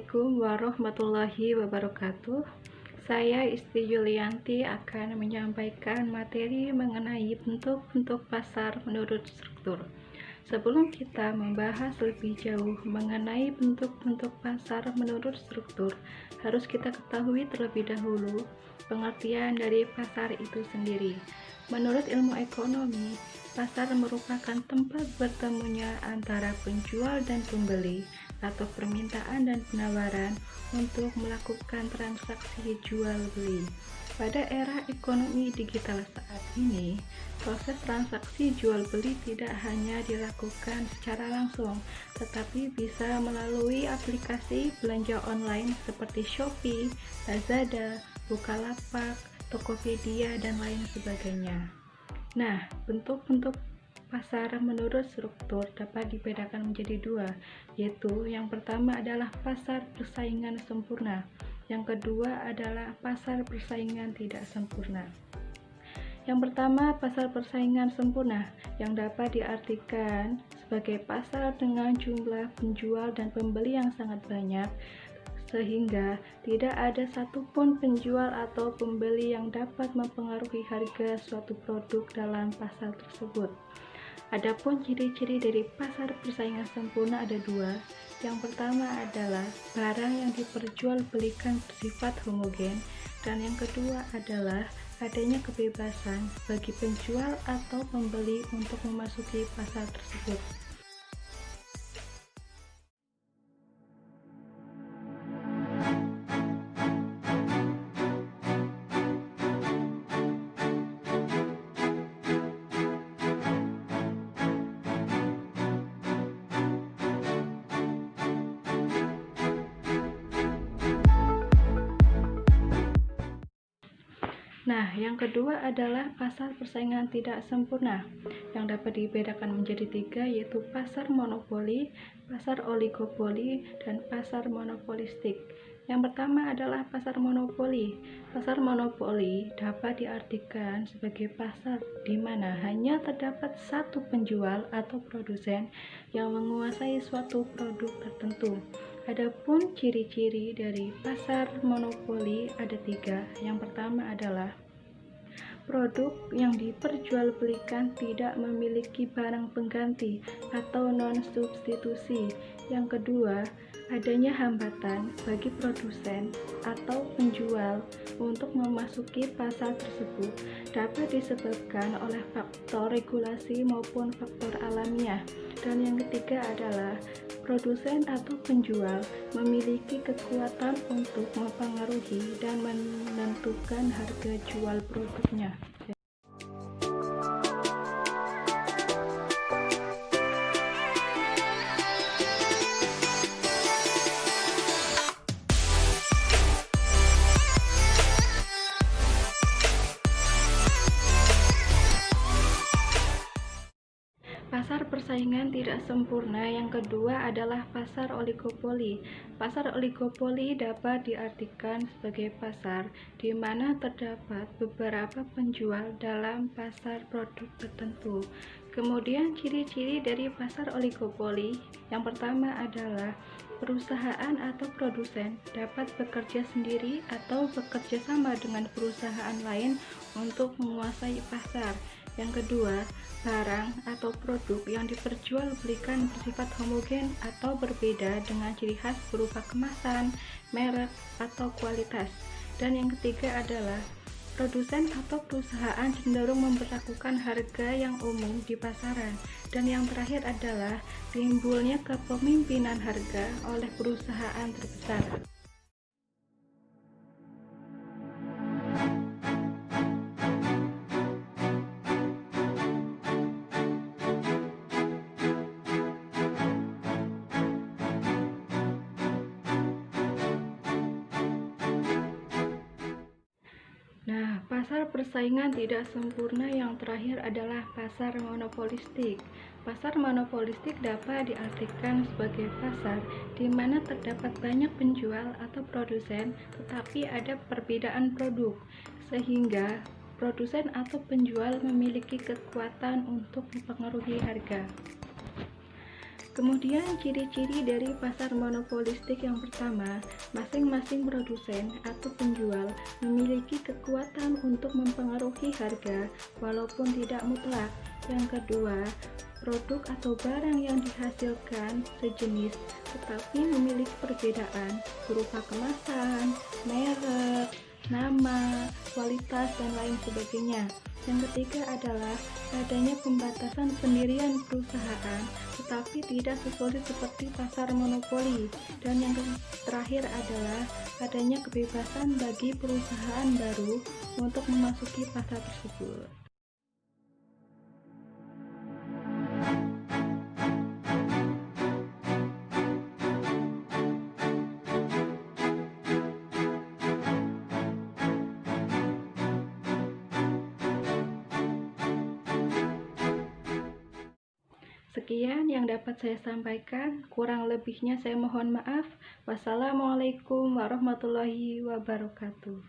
Assalamualaikum warahmatullahi wabarakatuh. Saya Isti Yulianti akan menyampaikan materi mengenai bentuk-bentuk pasar menurut struktur. Sebelum kita membahas lebih jauh mengenai bentuk-bentuk pasar menurut struktur, harus kita ketahui terlebih dahulu pengertian dari pasar itu sendiri. Menurut ilmu ekonomi, pasar merupakan tempat bertemunya antara penjual dan pembeli atau permintaan dan penawaran untuk melakukan transaksi jual beli. Pada era ekonomi digital saat ini, proses transaksi jual beli tidak hanya dilakukan secara langsung, tetapi bisa melalui aplikasi belanja online seperti Shopee, Lazada, Bukalapak, Tokopedia, dan lain sebagainya. Nah, bentuk-bentuk pasar menurut struktur dapat dibedakan menjadi dua, yaitu yang pertama adalah pasar persaingan sempurna, yang kedua adalah pasar persaingan tidak sempurna. Yang pertama, pasar persaingan sempurna, yang dapat diartikan sebagai pasar dengan jumlah penjual dan pembeli yang sangat banyak, sehingga tidak ada satupun penjual atau pembeli yang dapat mempengaruhi harga suatu produk dalam pasar tersebut. Adapun ciri-ciri dari pasar persaingan sempurna ada dua. Yang pertama adalah barang yang diperjualbelikan bersifat homogen, dan yang kedua adalah adanya kebebasan bagi penjual atau pembeli untuk memasuki pasar tersebut. Nah, yang kedua adalah pasar persaingan tidak sempurna, yang dapat dibedakan menjadi tiga, yaitu pasar monopoli, pasar oligopoli, dan pasar monopolistik. Yang pertama adalah pasar monopoli. Pasar monopoli dapat diartikan sebagai pasar di mana hanya terdapat satu penjual atau produsen yang menguasai suatu produk tertentu. Adapun ciri-ciri dari pasar monopoli ada tiga. Yang pertama adalah produk yang diperjualbelikan tidak memiliki barang pengganti atau non-substitusi. Yang kedua, adanya hambatan bagi produsen atau penjual untuk memasuki pasar tersebut dapat disebabkan oleh faktor regulasi maupun faktor alamiah. Dan yang ketiga adalah produsen atau penjual memiliki kekuatan untuk mempengaruhi dan menentukan harga jual produknya. Pasar persaingan tidak sempurna yang kedua adalah pasar oligopoli. Pasar oligopoli dapat diartikan sebagai pasar di mana terdapat beberapa penjual dalam pasar produk tertentu. Kemudian ciri-ciri dari pasar oligopoli yang pertama adalah perusahaan atau produsen dapat bekerja sendiri atau bekerja sama dengan perusahaan lain untuk menguasai pasar. Yang kedua, barang atau produk yang diperjualbelikan bersifat homogen atau berbeda dengan ciri khas berupa kemasan, merek, atau kualitas. Dan yang ketiga adalah produsen atau perusahaan cenderung memperlakukan harga yang umum di pasaran. Dan yang terakhir adalah timbulnya kepemimpinan harga oleh perusahaan terbesar. Nah, pasar persaingan tidak sempurna yang terakhir adalah pasar monopolistik. Pasar monopolistik dapat diartikan sebagai pasar di mana terdapat banyak penjual atau produsen, tetapi ada perbedaan produk, sehingga produsen atau penjual memiliki kekuatan untuk mempengaruhi harga. Kemudian ciri-ciri dari pasar monopolistik yang pertama, masing-masing produsen atau penjual memiliki kekuatan untuk mempengaruhi harga walaupun tidak mutlak. Yang kedua, produk atau barang yang dihasilkan sejenis tetapi memiliki perbedaan berupa kemasan, merek, nama, kualitas, dan lain sebagainya. Yang ketiga adalah adanya pembatasan pendirian perusahaan tetapi tidak sesulit seperti pasar monopoli. Dan yang terakhir adalah adanya kebebasan bagi perusahaan baru untuk memasuki pasar tersebut. Sekian yang dapat saya sampaikan, kurang lebihnya saya mohon maaf. Wassalamualaikum warahmatullahi wabarakatuh.